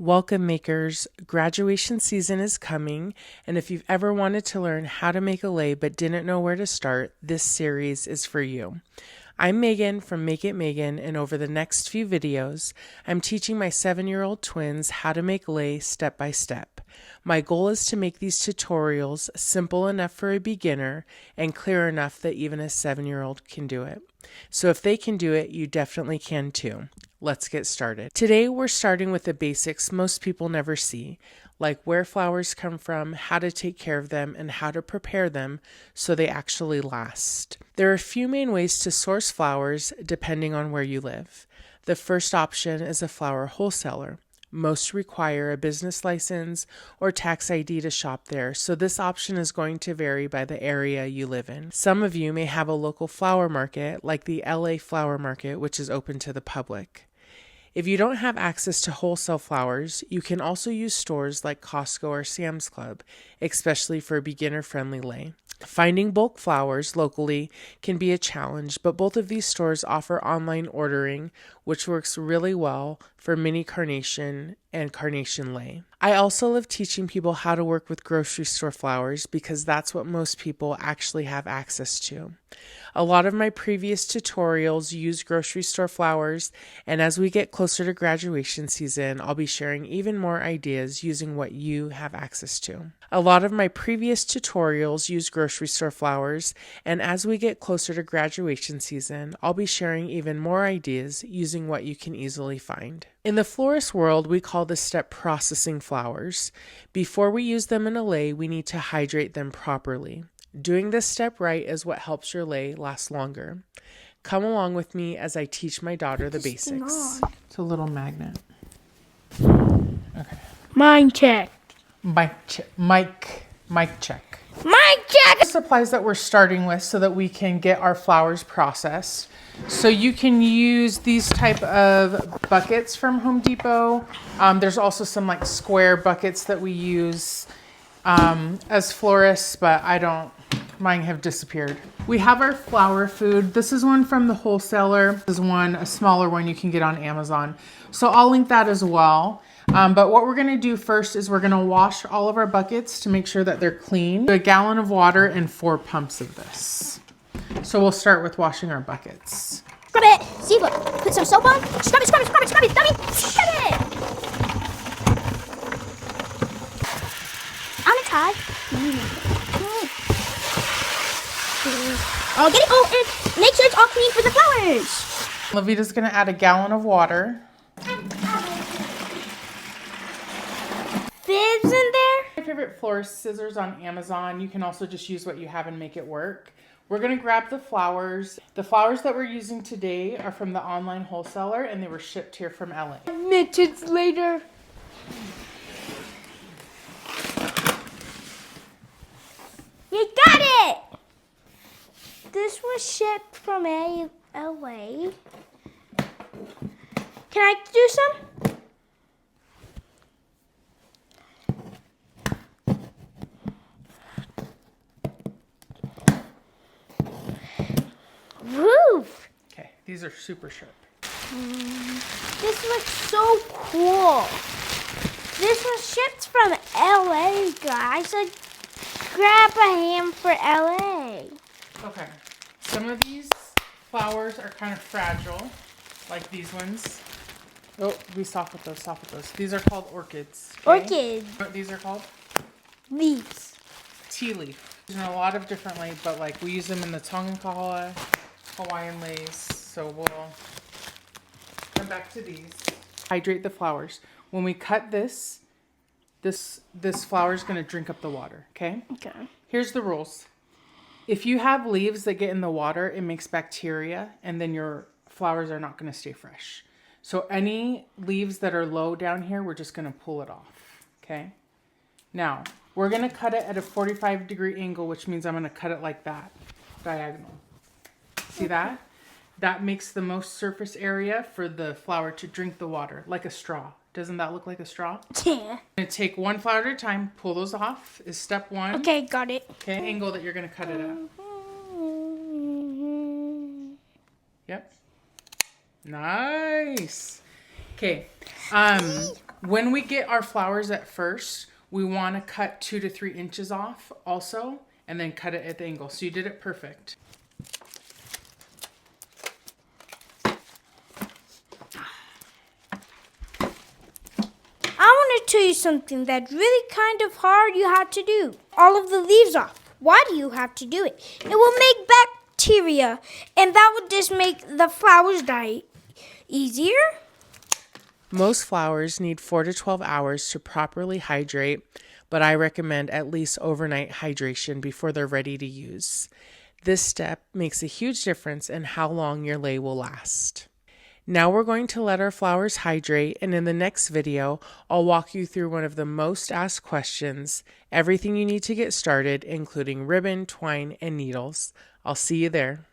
Welcome makers, graduation season is coming, and if you've ever wanted to learn how to make a lei but didn't know where to start, this series is for you. I'm Megan from Make It Megan, and over the next few videos, I'm teaching my 7-year-old twins how to make lei step by step. My goal is to make these tutorials simple enough for a beginner and clear enough that even a 7-year-old can do it. So if they can do it, you definitely can too. Let's get started. Today we're starting with the basics most people never see, like where flowers come from, how to take care of them, and how to prepare them so they actually last. There are a few main ways to source flowers depending on where you live. The first option is a flower wholesaler. Most require a business license or tax ID to shop there, so this option is going to vary by the area you live in. Some of you may have a local flower market, like the LA Flower Market, which is open to the public. If you don't have access to wholesale flowers, you can also use stores like Costco or Sam's Club, especially for a beginner-friendly lei. Finding bulk flowers locally can be a challenge, but both of these stores offer online ordering, which works really well for mini carnation and carnation lei. I also love teaching people how to work with grocery store flowers because that's what most people actually have access to. A lot of my previous tutorials use grocery store flowers, and as we get closer to graduation season, I'll be sharing even more ideas using what you have access to. A lot of my previous tutorials use grocery store flowers, and as we get closer to graduation season, I'll be sharing even more ideas using what you can easily find. In the florist world, we call this step processing flowers. Before we use them in a lei, we need to hydrate them properly. Doing this step right is what helps your lei last longer. Come along with me as I teach my daughter the basics. It's a little magnet. Okay. Mic check. Mic check. Mic check. Supplies that we're starting with so that we can get our flowers processed. So you can use these type of buckets from Home Depot. There's also some like square buckets that we use as florists, but mine have disappeared. We have our flower food. This is one from the wholesaler. This is one, a smaller one you can get on Amazon. So I'll link that as well. But what we're gonna do first is we're gonna wash all of our buckets to make sure that they're clean. A gallon of water and 4 pumps of this. So we'll start with washing our buckets. Scrub it. See, look. Put some soap on. Scrub it, scrub it, scrub it, scrub it, dummy. Scrub it. On its high. Oh, get it. Oh, and make sure it's all clean for the flowers. Lavita's gonna add a gallon of water. Fibs in there. My favorite florist scissors on Amazon. You can also just use what you have and make it work. We're gonna grab the flowers. The flowers that we're using today are from the online wholesaler and they were shipped here from LA. Minutes later. You got it! This was shipped from LA. Can I do some? Roof. Okay, these are super sharp. This looks so cool. This was shipped from LA, guys. So grab a ham for LA. Okay, some of these flowers are kind of fragile, like these ones. Oh, we stop with those. These are called orchids. Okay? Orchids. What these are called? Leaves. Tea leaf. There's a lot of different leis, but like we use them in the Tongan Kahala, Hawaiian leis. So we'll come back to these. Hydrate the flowers. When we cut this flower is going to drink up the water, okay? Okay. Here's the rules. If you have leaves that get in the water, it makes bacteria, and then your flowers are not going to stay fresh. So any leaves that are low down here, we're just going to pull it off, okay? Now, we're going to cut it at a 45-degree angle, which means I'm going to cut it like that, diagonal. See that? That makes the most surface area for the flower to drink the water, like a straw. Doesn't that look like a straw? Yeah. I'm going to take one flower at a time, pull those off, is step one. Okay, got it. Okay, angle that you're going to cut it at. Yep. Nice. Okay. When we get our flowers at first, we want to cut 2 to 3 inches off also, and then cut it at the angle. So you did it perfect. I want to tell you something that's really kind of hard you have to do. All of the leaves off. Why do you have to do it? It will make bacteria, and that would just make the flowers die easier. Most flowers need 4 to 12 hours to properly hydrate, but I recommend at least overnight hydration before they're ready to use. This step makes a huge difference in how long your lei will last. Now we're going to let our flowers hydrate, and in the next video, I'll walk you through one of the most asked questions, everything you need to get started, including ribbon, twine, and needles. I'll see you there.